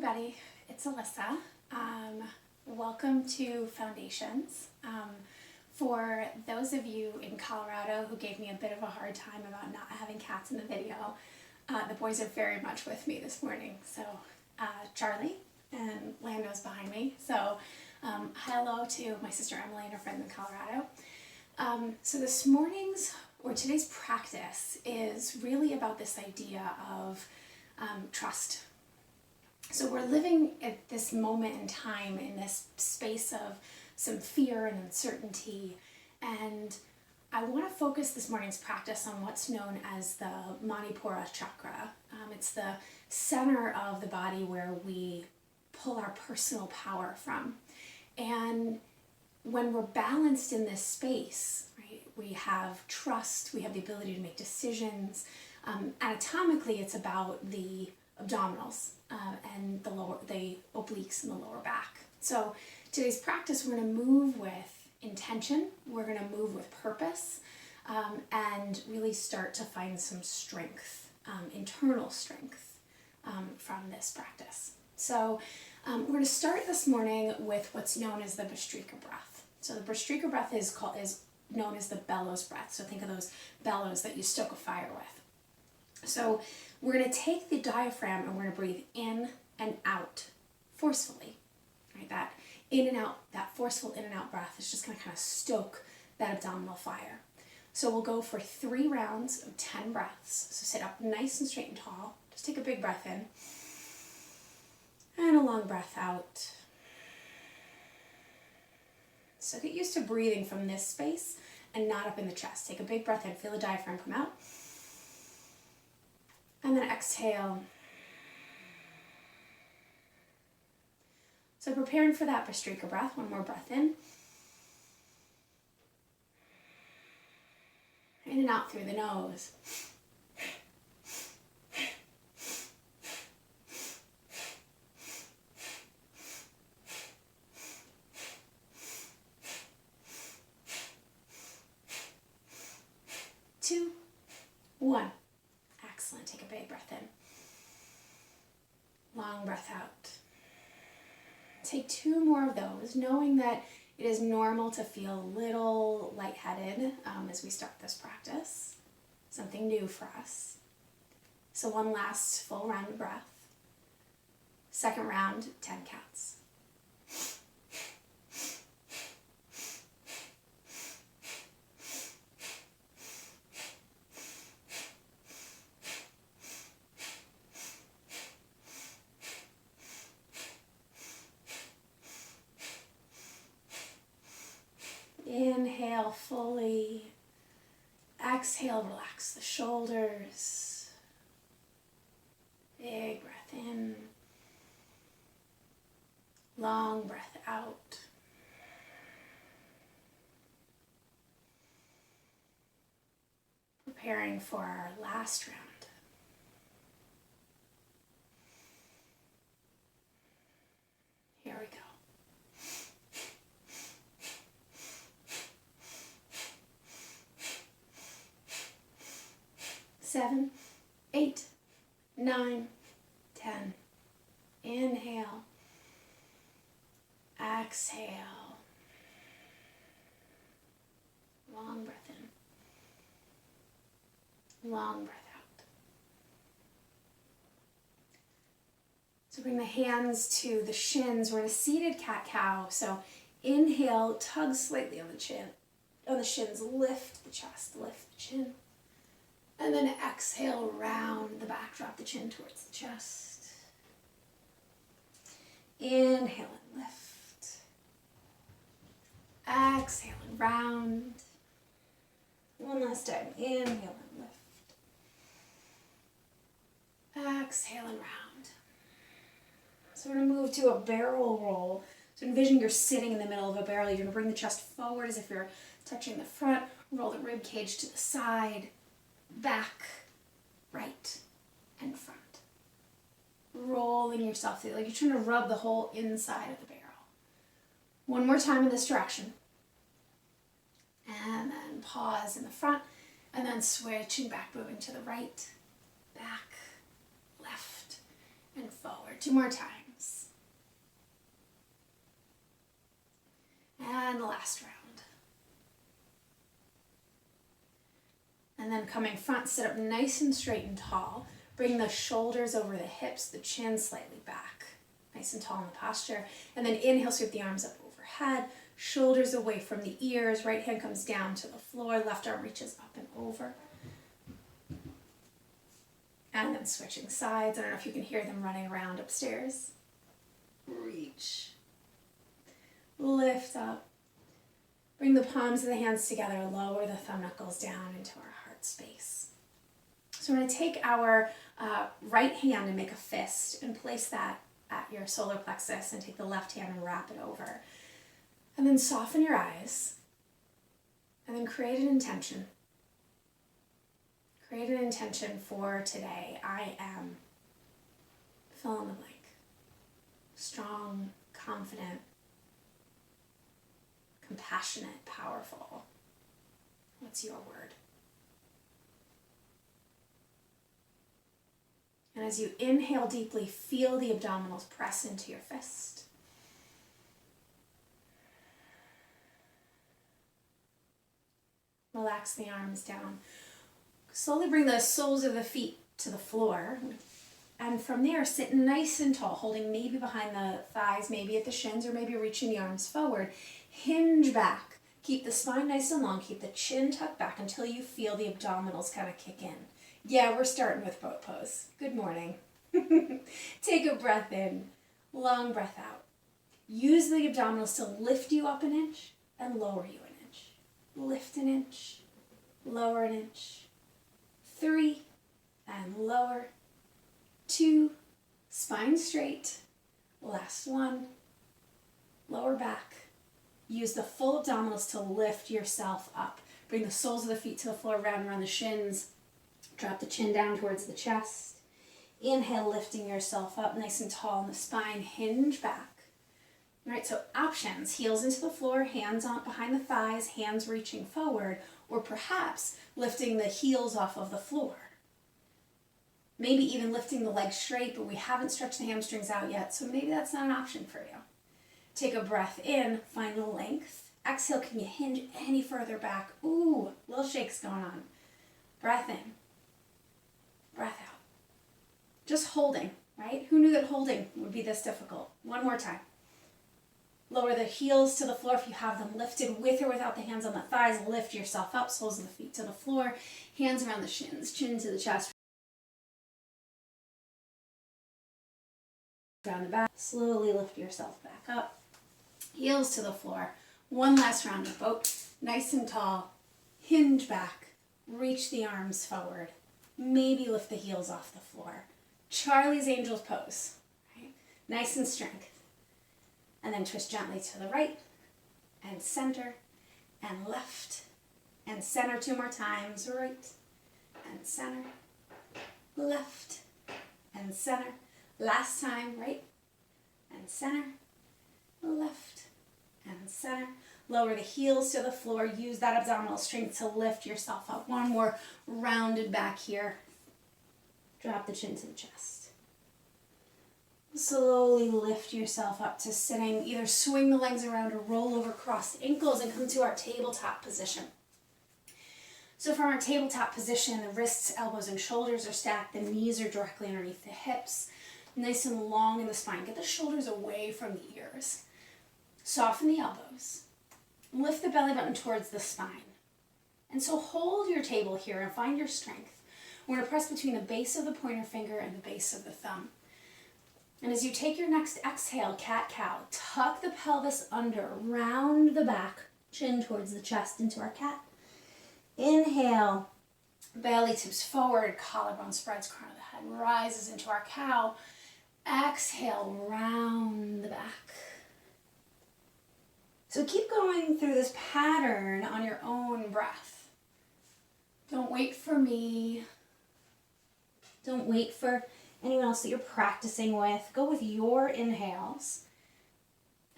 everybody, it's Alyssa. Welcome to Foundations. For those of you in Colorado who gave me a bit of a hard time about not having cats in the video, the boys are very much with me this morning. So Charlie and Lando's behind me. So hello to my sister Emily and her friends in Colorado. So this morning's or today's practice is really about this idea of trust. So we're living at this moment in time in this space of some fear and uncertainty, and I want to focus this morning's practice on what's known as the Manipura chakra. It's the center of the body where we pull our personal power from. And when we're balanced in this space, right, we have trust, we have the ability to make decisions. Anatomically, it's about the abdominals and the obliques and the lower back. So today's practice, we're going to move with intention, we're going to move with purpose, and really start to find some strength, internal strength from this practice. So we're going to start this morning with what's known as the Bhastrika breath. So the Bhastrika breath is known as the bellows breath. So think of those bellows that you stoke a fire with. So we're going to take the diaphragm and we're going to breathe in and out forcefully. Right? That in and out, that forceful in and out breath is just going to kind of stoke that abdominal fire. So we'll go for 3 rounds of 10 breaths. So sit up nice and straight and tall. Just take a big breath in and a long breath out. So get used to breathing from this space and not up in the chest. Take a big breath in, feel the diaphragm come out. And then exhale. So preparing for that Bhastrika breath, one more breath in. In and out through the nose. Two, one. Excellent. Take a big breath in. Long breath out. Take 2 more of those, knowing that it is normal to feel a little lightheaded as we start this practice. Something new for us. So one last full round of breath. Second round, 10 counts. Inhale fully. Exhale, relax the shoulders. Big breath in. Long breath out. Preparing for our last round. Here we go. 7, 8, 9, 10. Inhale. Exhale. Long breath in. Long breath out. So bring the hands to the shins. We're in a seated cat-cow. So inhale, tug slightly on the chin. On the shins, lift the chest, lift the chin. And then exhale, round the back, drop the chin towards the chest. Inhale and lift. Exhale and round. One last time. Inhale and lift. Exhale and round. So we're going to move to a barrel roll. So envision you're sitting in the middle of a barrel. You're going to bring the chest forward as if you're touching the front. Roll the rib cage to the side. Back, right, and front. Rolling yourself through, like you're trying to rub the whole inside of the barrel. One more time in this direction. And then pause in the front, and then switching back, moving to the right, back, left, and forward. 2 more times. then coming front, sit up nice and straight and tall. Bring the shoulders over the hips, the chin slightly back. Nice and tall in the posture. And then inhale, sweep the arms up overhead. Shoulders away from the ears. Right hand comes down to the floor. Left arm reaches up and over. And then switching sides. I don't know if you can hear them running around upstairs. Reach. Lift up. Bring the palms of the hands together. Lower the thumb knuckles down into our heart space. So we're going to take our right hand and make a fist and place that at your solar plexus, and take the left hand and wrap it over. And then soften your eyes. And then create an intention. Create an intention for today. I am, fill in the blank. Strong, confident, compassionate, powerful. What's your word? And as you inhale deeply, feel the abdominals press into your fist. Relax the arms down. Slowly bring the soles of the feet to the floor. And from there, sit nice and tall, holding maybe behind the thighs, maybe at the shins, or maybe reaching the arms forward. Hinge back. Keep the spine nice and long. Keep the chin tucked back until you feel the abdominals kind of kick in. Yeah, we're starting with boat pose. Good morning. Take a breath in. Long breath out. Use the abdominals to lift you up an inch and lower you an inch. Lift an inch, lower an inch. 3, and lower. 2, spine straight. Last one, lower back. Use the full abdominals to lift yourself up. Bring the soles of the feet to the floor, round and around the shins. Drop the chin down towards the chest. Inhale, lifting yourself up nice and tall in the spine. Hinge back. All right, so options. Heels into the floor, hands on behind the thighs, hands reaching forward, or perhaps lifting the heels off of the floor. Maybe even lifting the legs straight, but we haven't stretched the hamstrings out yet, so maybe that's not an option for you. Take a breath in, find the length. Exhale, can you hinge any further back? Ooh, little shakes going on. Breath in. Breath out. Just holding, right? Who knew that holding would be this difficult? One more time. Lower the heels to the floor if you have them lifted, with or without the hands on the thighs. Lift yourself up, soles of the feet to the floor, hands around the shins, chin to the chest, around the back. Slowly lift yourself back up, heels to the floor. One last round of boat, nice and tall. Hinge back, reach the arms forward. Maybe lift the heels off the floor. Charlie's Angels pose, right? Nice and strength. And then twist gently to the right, and center, and left, and center 2 more times. Right, and center, left, and center. Last time, right, and center, left, and center. Lower the heels to the floor. Use that abdominal strength to lift yourself up. One more rounded back here. Drop the chin to the chest. Slowly lift yourself up to sitting. Either swing the legs around or roll over crossed ankles and come to our tabletop position. So from our tabletop position, the wrists, elbows, and shoulders are stacked. The knees are directly underneath the hips. Nice and long in the spine. Get the shoulders away from the ears. Soften the elbows. Lift the belly button towards the spine. And so hold your table here and find your strength. We're going to press between the base of the pointer finger and the base of the thumb. And as you take your next exhale, cat-cow, tuck the pelvis under, round the back, chin towards the chest into our cat. Inhale, belly tips forward, collarbone spreads, crown of the head rises into our cow. Exhale, round the back. So keep going through this pattern on your own breath. Don't wait for me. Don't wait for anyone else that you're practicing with. Go with your inhales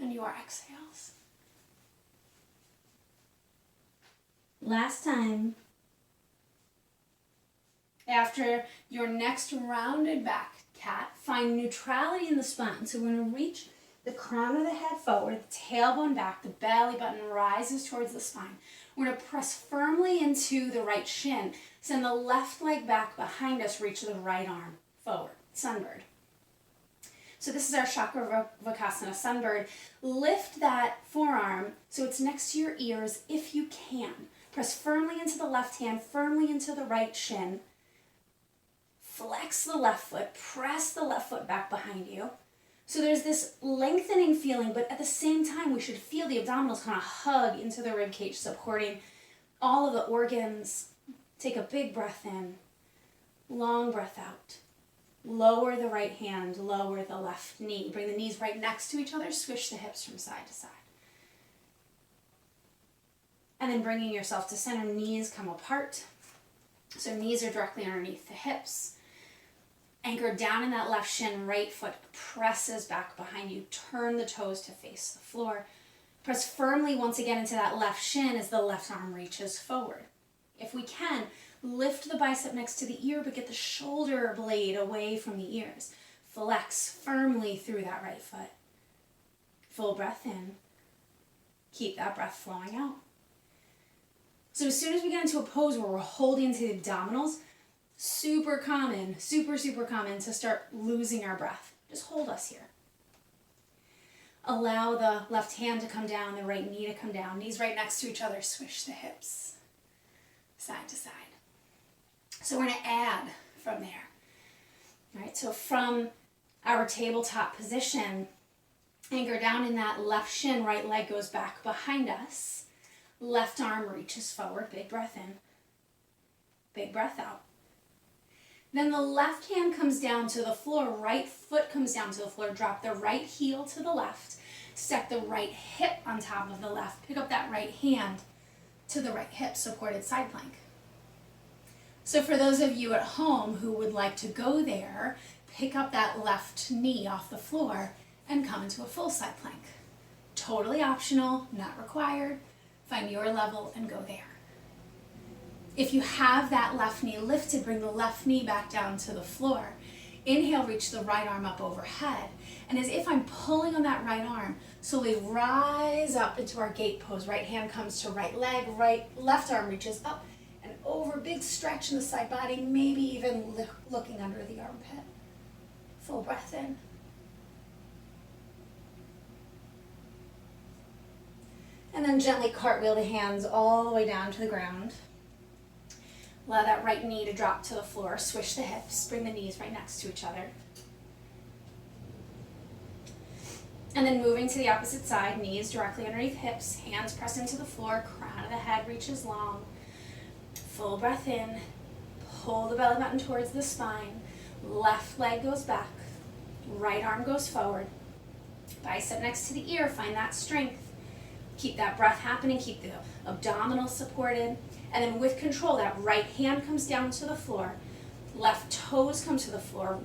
and your exhales. Last time. After your next rounded back cat, find neutrality in the spine. So we're going to reach the crown of the head forward, the tailbone back, the belly button rises towards the spine. We're going to press firmly into the right shin. Send the left leg back behind us, reach the right arm forward, sunbird. So this is our Chakravarkasana, sunbird. Lift that forearm so it's next to your ears if you can. Press firmly into the left hand, firmly into the right shin. Flex the left foot, press the left foot back behind you. So there's this lengthening feeling, but at the same time, we should feel the abdominals kind of hug into the rib cage, supporting all of the organs. Take a big breath in, long breath out. Lower the right hand, lower the left knee. Bring the knees right next to each other, swish the hips from side to side. And then bringing yourself to center, knees come apart. So knees are directly underneath the hips. Anchor down in that left shin, right foot presses back behind you. Turn the toes to face the floor. Press firmly once again into that left shin as the left arm reaches forward. If we can, lift the bicep next to the ear, but get the shoulder blade away from the ears. Flex firmly through that right foot. Full breath in. Keep that breath flowing out. So as soon as we get into a pose where we're holding to the abdominals, super common to start losing our breath. Just hold us here. Allow the left hand to come down, the right knee to come down. Knees right next to each other, swish the hips side to side. So we're going to add from there. All right, so from our tabletop position, anchor down in that left shin, right leg goes back behind us. Left arm reaches forward, big breath in, big breath out. Then the left hand comes down to the floor, right foot comes down to the floor, drop the right heel to the left, stack the right hip on top of the left, pick up that right hand to the right hip, supported side plank. So for those of you at home who would like to go there, pick up that left knee off the floor and come into a full side plank. Totally optional, not required. Find your level and go there. If you have that left knee lifted, bring the left knee back down to the floor. Inhale, reach the right arm up overhead. And as if I'm pulling on that right arm, slowly rise up into our gate pose. Right hand comes to right leg, left arm reaches up and over. Big stretch in the side body, maybe even looking under the armpit. Full breath in. And then gently cartwheel the hands all the way down to the ground. Allow that right knee to drop to the floor. Swish the hips. Bring the knees right next to each other. And then moving to the opposite side, knees directly underneath hips, hands press into the floor, crown of the head reaches long. Full breath in. Pull the belly button towards the spine. Left leg goes back. Right arm goes forward. Bicep next to the ear. Find that strength. Keep that breath happening. Keep the abdominals supported. And then with control, that right hand comes down to the floor. Left toes come to the floor.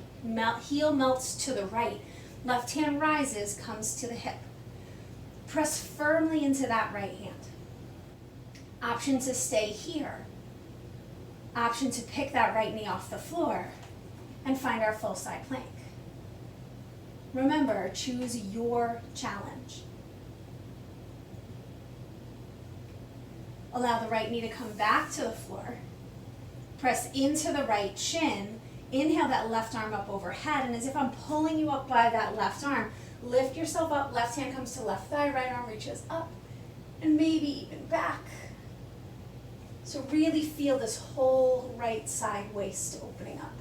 Heel melts to the right. Left hand rises, comes to the hip. Press firmly into that right hand. Option to stay here. Option to pick that right knee off the floor and find our full side plank. Remember, choose your challenge. Allow the right knee to come back to the floor. Press into the right shin. Inhale that left arm up overhead. And as if I'm pulling you up by that left arm, lift yourself up. Left hand comes to left thigh. Right arm reaches up. And maybe even back. So really feel this whole right side waist opening up.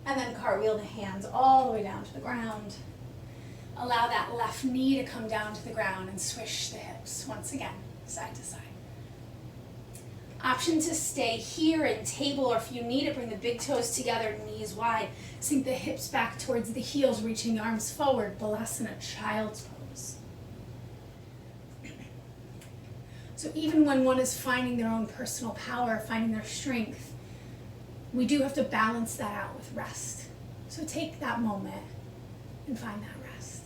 And then cartwheel the hands all the way down to the ground. Allow that left knee to come down to the ground and swish the hips once again, side to side. Option to stay here in table, or if you need it, bring the big toes together, knees wide. Sink the hips back towards the heels, reaching the arms forward. Balasana, child's pose. So even when one is finding their own personal power, finding their strength, we do have to balance that out with rest. So take that moment and find that rest.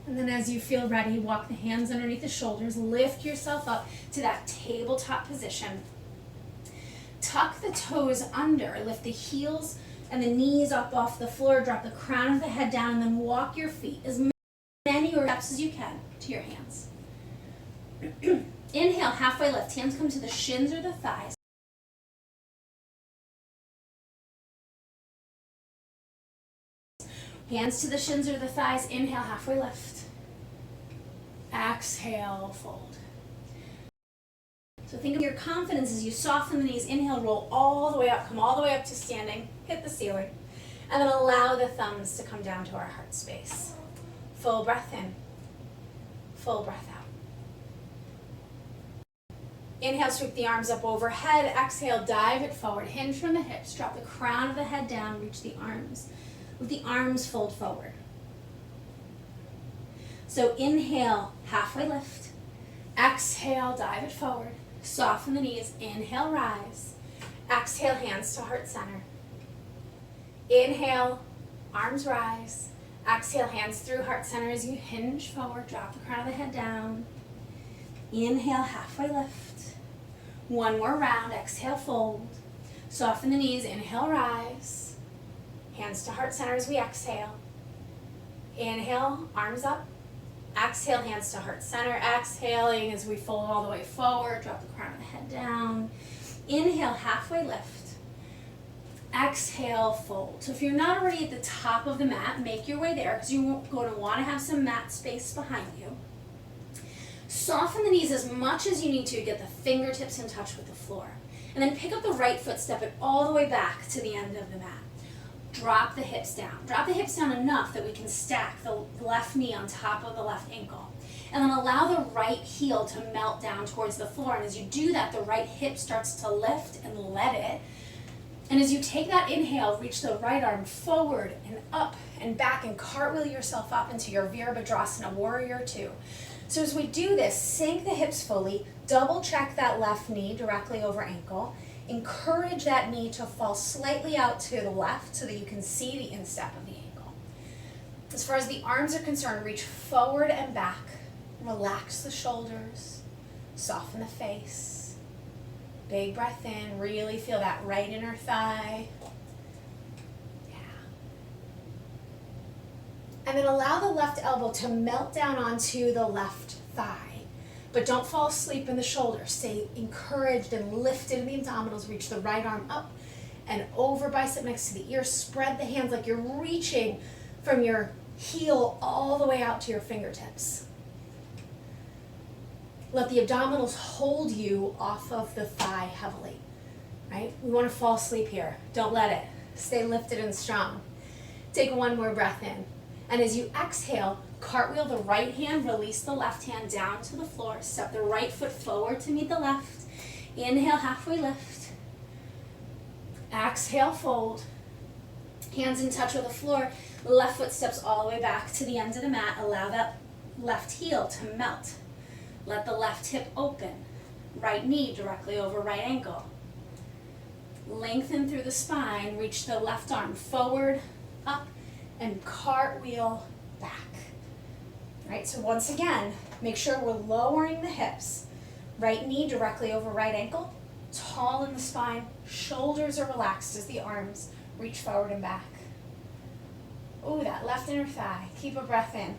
And then as you feel ready, walk the hands underneath the shoulders, lift yourself up to that tabletop position. Tuck the toes under, lift the heels and the knees up off the floor, drop the crown of the head down, and then walk your feet as many steps as you can to your hands. Inhale, halfway lift. Hands come to the shins or the thighs. Hands to the shins or the thighs. Inhale, halfway lift. Exhale, fold. So think of your confidence as you soften the knees. Inhale, roll all the way up. Come all the way up to standing. Hit the ceiling. And then allow the thumbs to come down to our heart space. Full breath in. Full breath out. Inhale, sweep the arms up overhead. Exhale, dive it forward. Hinge from the hips. Drop the crown of the head down. Reach the arms. Let the arms fold forward. So inhale, halfway lift. Exhale, dive it forward. Soften the knees. Inhale, rise. Exhale, hands to heart center. Inhale, arms rise. Exhale, hands through heart center as you hinge forward. Drop the crown of the head down. Inhale, halfway lift. One more round. Exhale, fold. Soften the knees. Inhale, rise. Hands to heart center as we exhale. Inhale, arms up. Exhale, hands to heart center. Exhaling as we fold all the way forward. Drop the crown of the head down. Inhale, halfway lift. Exhale, fold. So if you're not already at the top of the mat, make your way there because you're going to want to have some mat space behind you. Soften the knees as much as you need to get the fingertips in touch with the floor. And then pick up the right foot, step it all the way back to the end of the mat. Drop the hips down. Drop the hips down enough that we can stack the left knee on top of the left ankle. And then allow the right heel to melt down towards the floor. And as you do that, the right hip starts to lift and let it. And as you take that inhale, reach the right arm forward and up and back and cartwheel yourself up into your Virabhadrasana, Warrior Two. So as we do this, sink the hips fully, double check that left knee directly over ankle. Encourage that knee to fall slightly out to the left so that you can see the instep of the ankle. As far as the arms are concerned, reach forward and back. Relax the shoulders. Soften the face. Big breath in. Really feel that right inner thigh. Yeah. And then allow the left elbow to melt down onto the left thigh. But don't fall asleep in the shoulders. Stay encouraged and lifted in the abdominals. Reach the right arm up and over, bicep next to the ear. Spread the hands like you're reaching from your heel all the way out to your fingertips. Let the abdominals hold you off of the thigh heavily, right? We want to fall asleep here. Don't let it. Stay lifted and strong. Take one more breath in. And as you exhale, cartwheel the right hand, release the left hand down to the floor. Step the right foot forward to meet the left. Inhale, halfway lift. Exhale, fold. Hands in touch with the floor. Left foot steps all the way back to the end of the mat. Allow that left heel to melt. Let the left hip open. Right knee directly over right ankle. Lengthen through the spine. Reach the left arm forward, up, and cartwheel back. Right, so once again, make sure we're lowering the hips. Right knee directly over right ankle, tall in the spine, shoulders are relaxed as the arms reach forward and back. Ooh, that left inner thigh. Keep a breath in.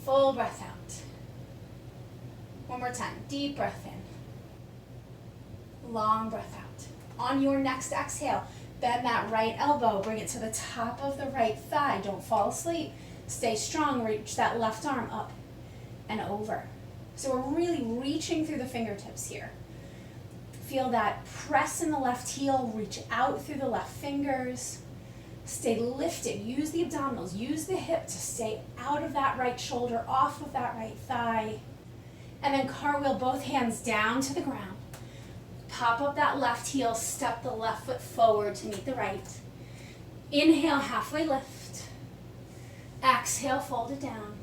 Full breath out. One more time, deep breath in. Long breath out. On your next exhale, bend that right elbow, bring it to the top of the right thigh. Don't fall asleep. Stay strong, reach that left arm up and over. So we're really reaching through the fingertips here. Feel that press in the left heel, reach out through the left fingers. Stay lifted, use the abdominals, use the hip to stay out of that right shoulder, off of that right thigh. And then cartwheel both hands down to the ground. Pop up that left heel, step the left foot forward to meet the right. Inhale, halfway lift. Exhale, fold it down.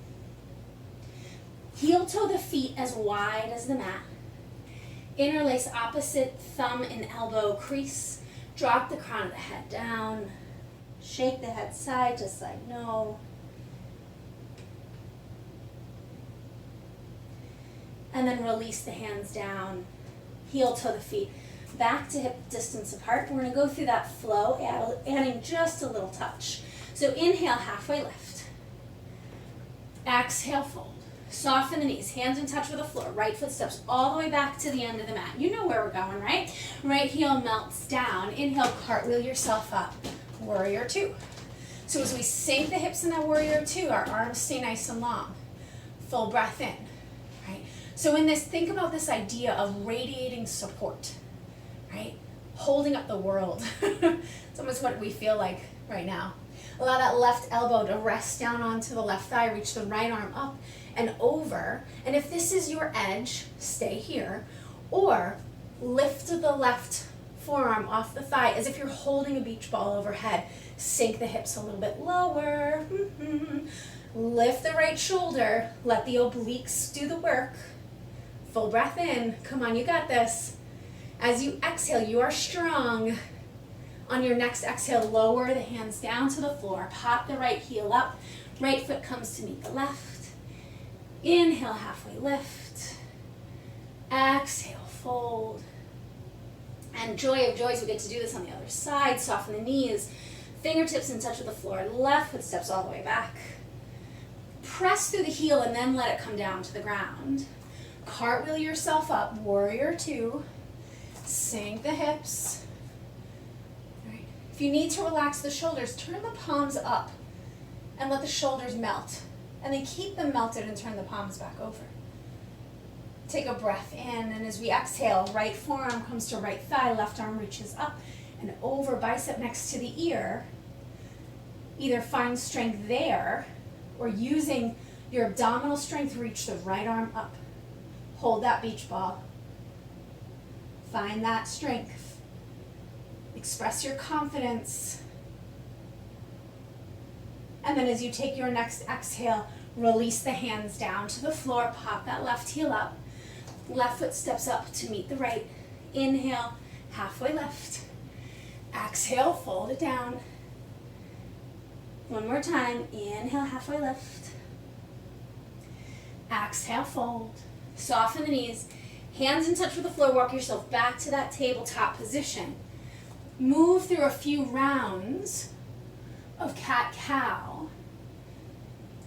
Heel toe the feet as wide as the mat. Interlace opposite thumb and elbow crease. Drop the crown of the head down. Shake the head side to side, no. And then release the hands down. heel toe the feet back to hip distance apart. We're going to go through that flow, adding just a little touch. So inhale, halfway lift. Exhale, fold. Soften the knees, hands in touch with the floor. Right foot steps all the way back to the end of the mat. You know where we're going, right? Right heel melts down. Inhale, cartwheel yourself up. Warrior two. So as we sink the hips in that warrior two, our arms stay nice and long. Full breath in, right? So in this, think about this idea of radiating support, right? Holding up the world. It's almost what we feel like right now. Allow that left elbow to rest down onto the left thigh. Reach the right arm up and over. And if this is your edge, stay here. Or lift the left forearm off the thigh as if you're holding a beach ball overhead. Sink the hips a little bit lower. Lift the right shoulder. Let the obliques do the work. Full breath in. Come on, you got this. As you exhale, you are strong. On your next exhale, lower the hands down to the floor. Pop the right heel up. Right foot comes to meet the left. Inhale, halfway lift. Exhale, fold. And joy of joys, we get to do this on the other side. Soften the knees. Fingertips in touch with the floor. Left foot steps all the way back. Press through the heel and then let it come down to the ground. Cartwheel yourself up. Warrior two. Sink the hips. If you need to relax the shoulders, turn the palms up and let the shoulders melt. And then keep them melted and turn the palms back over. Take a breath in, and as we exhale, right forearm comes to right thigh, left arm reaches up and over, bicep next to the ear. Either find strength there or using your abdominal strength, reach the right arm up. Hold that beach ball. Find that strength. Express your confidence. And then as you take your next exhale, release the hands down to the floor. Pop that left heel up. Left foot steps up to meet the right. Inhale, halfway lift. Exhale, fold it down. One more time. Inhale, halfway lift. Exhale, fold. Soften the knees. Hands in touch with the floor. Walk yourself back to that tabletop position. Move through a few rounds of cat-cow.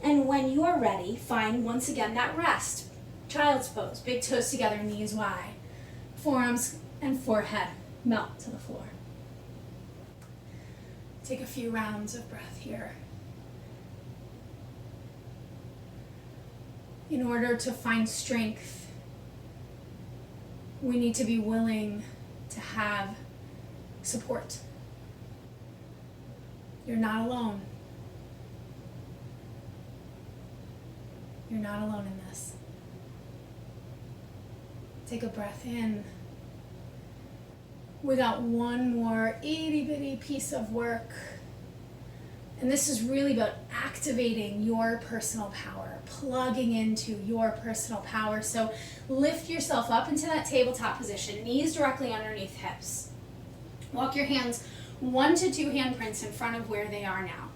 And when you are ready, find once again that rest. Child's pose, big toes together, knees wide. Forearms and forehead melt to the floor. Take a few rounds of breath here. In order to find strength, we need to be willing to have support. You're not alone. You're not alone in this. Take a breath in. We got one more itty bitty piece of work. And this is really about activating your personal power, plugging into your personal power. So lift yourself up into that tabletop position, knees directly underneath hips. Walk your hands 1 to 2 handprints in front of where they are now.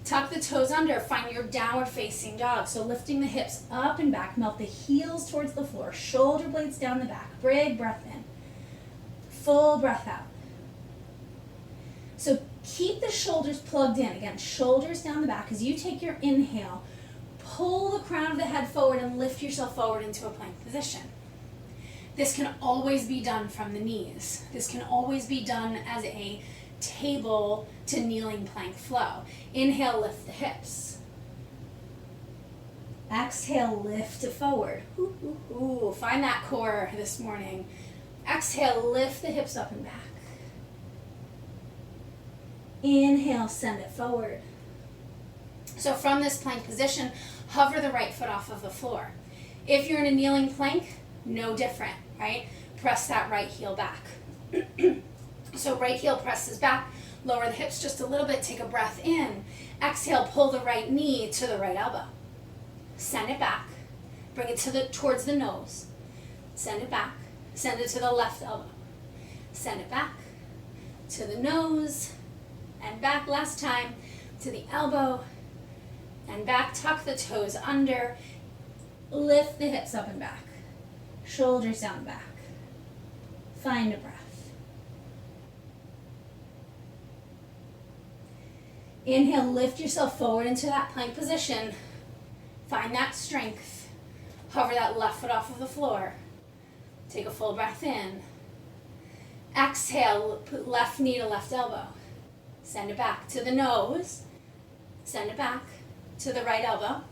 Tuck the toes under, find your downward facing dog. So lifting the hips up and back, melt the heels towards the floor, shoulder blades down the back, big breath in, full breath out. So keep the shoulders plugged in. Again, shoulders down the back. As you take your inhale, pull the crown of the head forward and lift yourself forward into a plank position. This can always be done from the knees. This can always be done as a table to kneeling plank flow. Inhale, lift the hips. Exhale, lift it forward. Ooh, ooh, ooh. Find that core this morning. Exhale, lift the hips up and back. Inhale, send it forward. So from this plank position, hover the right foot off of the floor. If you're in a kneeling plank, no different, right? Press that right heel back. So right heel presses back, lower the hips just a little bit, take a breath in. Exhale, pull the right knee to the right elbow. Send it back, bring it towards the nose. Send it back, send it to the left elbow. Send it back to the nose and back. Last time to the elbow and back. Tuck the toes under, lift the hips up and back. Shoulders down the back. Find a breath. Inhale, lift yourself forward into that plank position. Find that strength. Hover that left foot off of the floor. Take a full breath in. Exhale, put left knee to left elbow. Send it back to the nose. Send it back to the right elbow.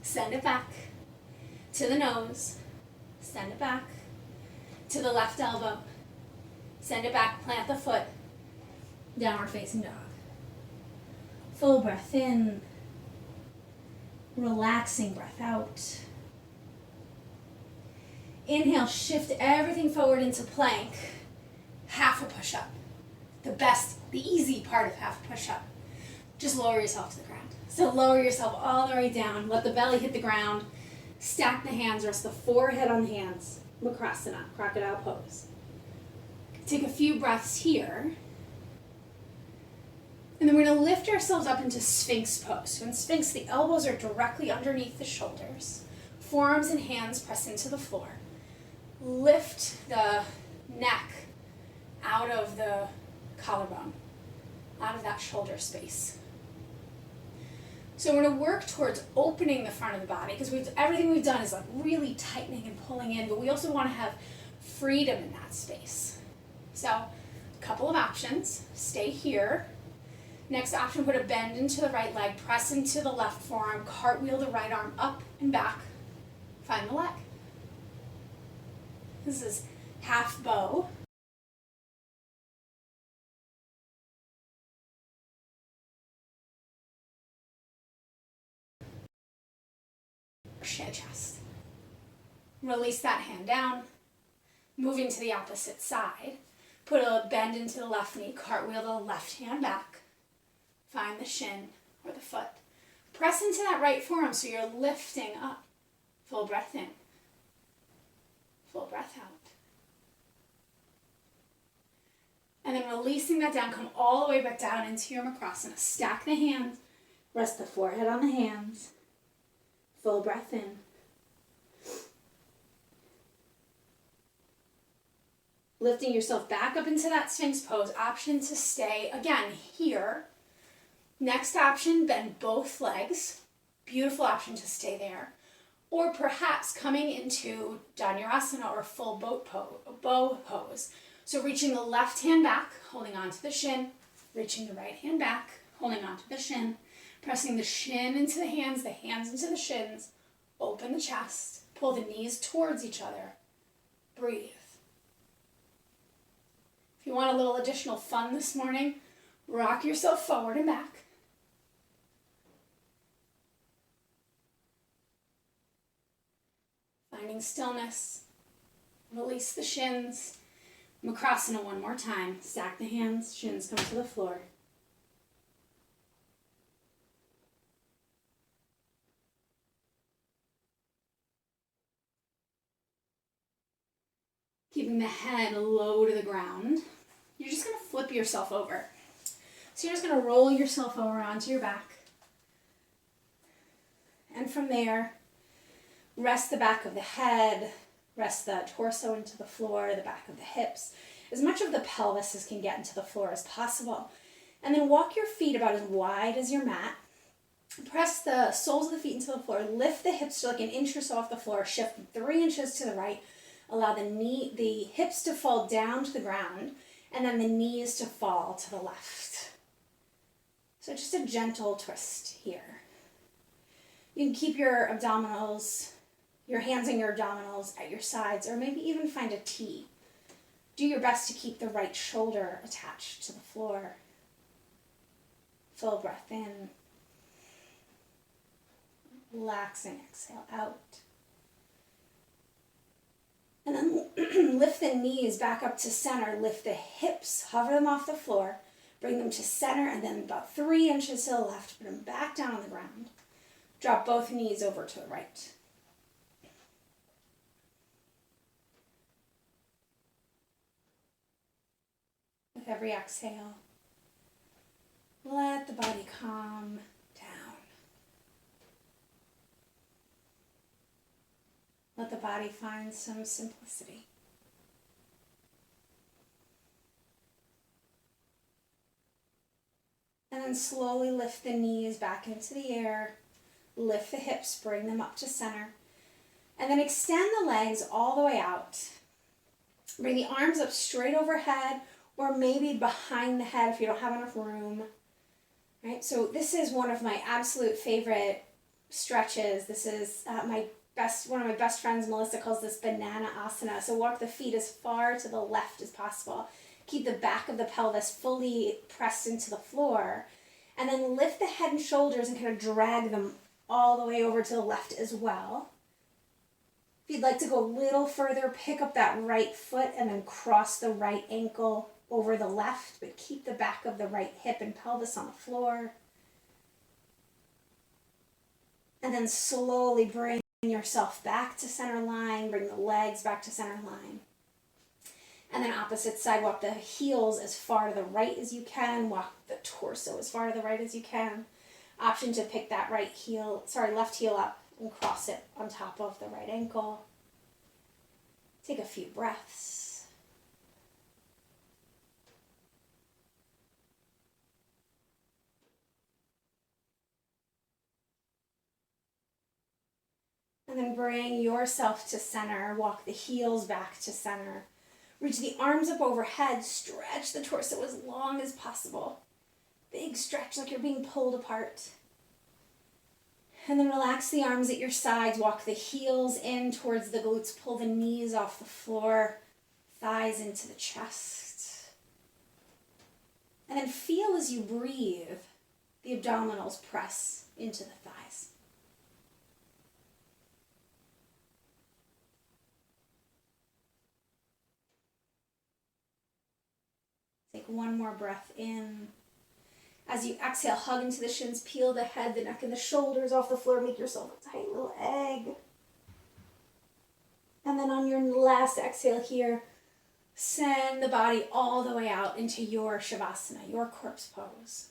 Send it back to the nose. Send it back to the left elbow. Send it back, plant the foot. Downward facing dog. Full breath in. Relaxing breath out. Inhale, shift everything forward into plank. Half a push-up. The easy part of half a push-up. Just lower yourself to the ground. So lower yourself all the way down. Let the belly hit the ground. Stack the hands, rest the forehead on the hands. Makrasana, crocodile pose. Take a few breaths here. And then we're going to lift ourselves up into Sphinx pose. So in Sphinx, the elbows are directly underneath the shoulders. Forearms and hands press into the floor. Lift the neck out of the collarbone, out of that shoulder space. So we're going to work towards opening the front of the body because everything we've done is like really tightening and pulling in, but we also want to have freedom in that space. So a couple of options. Stay here. Next option, put a bend into the right leg, press into the left forearm, cartwheel the right arm up and back. Find the leg. This is half bow. Chest. Release that hand down. Moving to the opposite side. Put a bend into the left knee, cartwheel the left hand back. Find the shin or the foot. Press into that right forearm so you're lifting up. Full breath in. Full breath out. And then releasing that down, come all the way back down into your Makrasana. Stack the hands, rest the forehead on the hands. Full breath in. Lifting yourself back up into that Sphinx pose. Option to stay, again, here. Next option, bend both legs. Beautiful option to stay there. Or perhaps coming into Dhanurasana or full bow pose. So reaching the left hand back, holding onto the shin. Reaching the right hand back, holding onto the shin. Pressing the shin into the hands into the shins. Open the chest. Pull the knees towards each other. Breathe. If you want a little additional fun this morning, rock yourself forward and back. Finding stillness. Release the shins. Makrasana one more time. Stack the hands, shins come to the floor. Keeping the head low to the ground. You're just going to flip yourself over. So you're just going to roll yourself over onto your back. And from there, rest the back of the head, rest the torso into the floor, the back of the hips, as much of the pelvis as can get into the floor as possible. And then walk your feet about as wide as your mat. Press the soles of the feet into the floor. Lift the hips to like an inch or so off the floor. Shift 3 inches to the right. Allow the hips to fall down to the ground, and then the knees to fall to the left. So just a gentle twist here. You can keep your abdominals, your hands on your abdominals at your sides, or maybe even find a T. Do your best to keep the right shoulder attached to the floor. Full breath in. Relaxing, exhale out. And then lift the knees back up to center. Lift the hips, hover them off the floor. Bring them to center, and then about 3 inches to the left. Put them back down on the ground. Drop both knees over to the right. With every exhale, let the body calm down. Let the body find some simplicity. And then slowly lift the knees back into the air. Lift the hips, bring them up to center. And then extend the legs all the way out. Bring the arms up straight overhead or maybe behind the head if you don't have enough room. Right? So this is one of my absolute favorite stretches. This is one of my best friends, Melissa, calls this banana asana. So walk the feet as far to the left as possible. Keep the back of the pelvis fully pressed into the floor. And then lift the head and shoulders and kind of drag them all the way over to the left as well. If you'd like to go a little further, pick up that right foot and then cross the right ankle over the left, but keep the back of the right hip and pelvis on the floor. And then slowly bring yourself back to center line, bring the legs back to center line. And then opposite side, walk the heels as far to the right as you can, walk the torso as far to the right as you can. Option to pick that left heel up and cross it on top of the right ankle. Take a few breaths. And then bring yourself to center. Walk the heels back to center. Reach the arms up overhead. Stretch the torso as long as possible. Big stretch like you're being pulled apart. And then relax the arms at your sides. Walk the heels in towards the glutes. Pull the knees off the floor. Thighs into the chest. And then feel as you breathe, the abdominals press into the thighs. Take one more breath in. As you exhale, hug into the shins, peel the head, the neck, and the shoulders off the floor. Make yourself a tight little egg. And then on your last exhale here, send the body all the way out into your Shavasana, your corpse pose.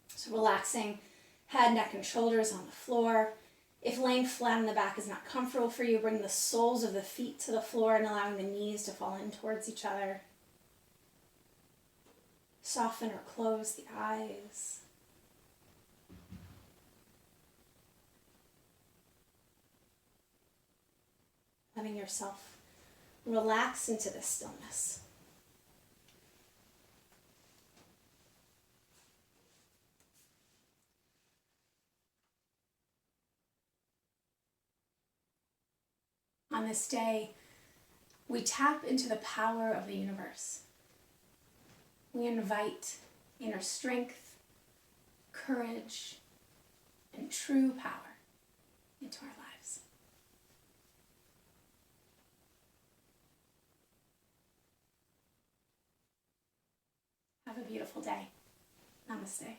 So relaxing head, neck, and shoulders on the floor. If laying flat on the back is not comfortable for you, bring the soles of the feet to the floor and allowing the knees to fall in towards each other. Soften or close the eyes. Letting yourself relax into the stillness. On this day, we tap into the power of the universe. We invite inner strength, courage, and true power into our lives. Have a beautiful day. Namaste.